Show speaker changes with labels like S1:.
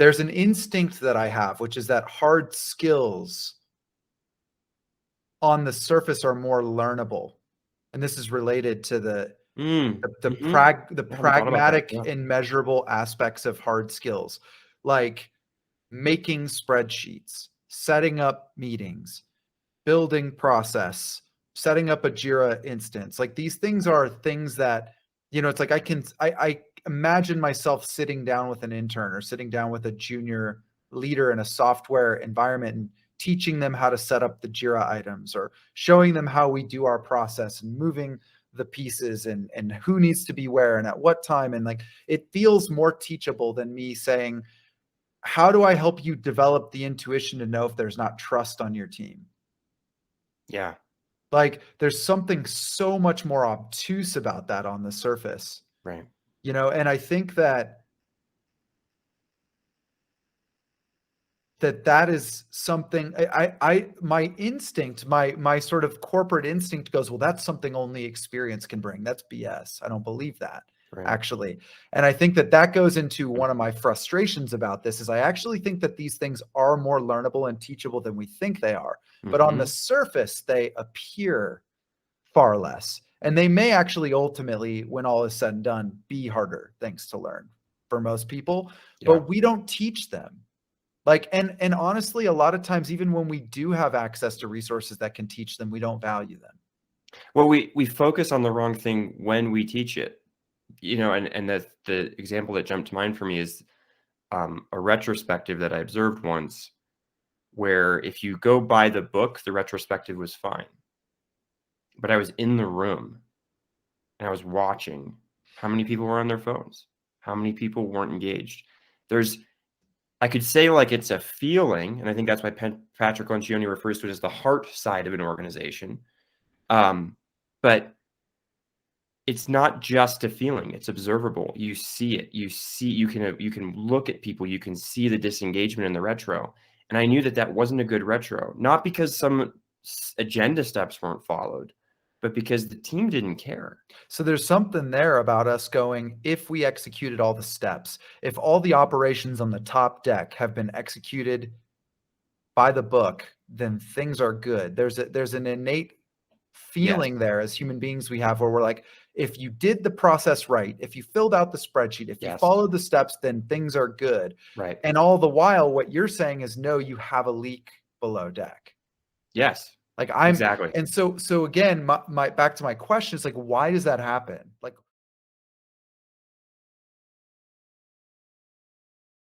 S1: there's an instinct that I have, which is that hard skills on the surface are more learnable. And this is related to the pragmatic and measurable aspects of hard skills, like making spreadsheets, setting up meetings, building process, setting up a Jira instance. Like these things are things that, it's like I imagine myself sitting down with an intern or sitting down with a junior leader in a software environment and teaching them how to set up the Jira items, or showing them how we do our process and moving the pieces and who needs to be where and at what time. And like, it feels more teachable than me saying, how do I help you develop the intuition to know if there's not trust on your team?
S2: Yeah.
S1: Like there's something so much more obtuse about that on the surface.
S2: Right.
S1: And I think that is something my instinct, my sort of corporate instinct goes, well, that's something only experience can bring. That's BS. I don't believe that. Right. Actually. And I think that goes into one of my frustrations about this is I actually think that these things are more learnable and teachable than we think they are. But on the surface, they appear far less. And they may actually ultimately, when all is said and done, be harder things to learn for most people, but we don't teach them. Like, and honestly, a lot of times, even when we do have access to resources that can teach them, we don't value them.
S2: Well, we focus on the wrong thing when we teach it, and the example that jumped to mind for me is a retrospective that I observed once, where if you go by the book, the retrospective was fine. But I was in the room and I was watching how many people were on their phones, how many people weren't engaged. I could say like it's a feeling, and I think that's why Patrick Lencioni refers to it as the heart side of an organization. But it's not just a feeling; it's observable. You see it. You can look at people. You can see the disengagement in the retro. And I knew that wasn't a good retro, not because some agenda steps weren't followed, but because the team didn't care.
S1: So there's something there about us going, if we executed all the steps, if all the operations on the top deck have been executed by the book, then things are good. There's an innate feeling there as human beings we have where we're like, if you did the process right, if you filled out the spreadsheet, if you followed the steps, then things are good.
S2: Right.
S1: And all the while, what you're saying is, no, you have a leak below deck.
S2: Yes.
S1: Like exactly. And so again, my back to my question is like, why does that happen? Like,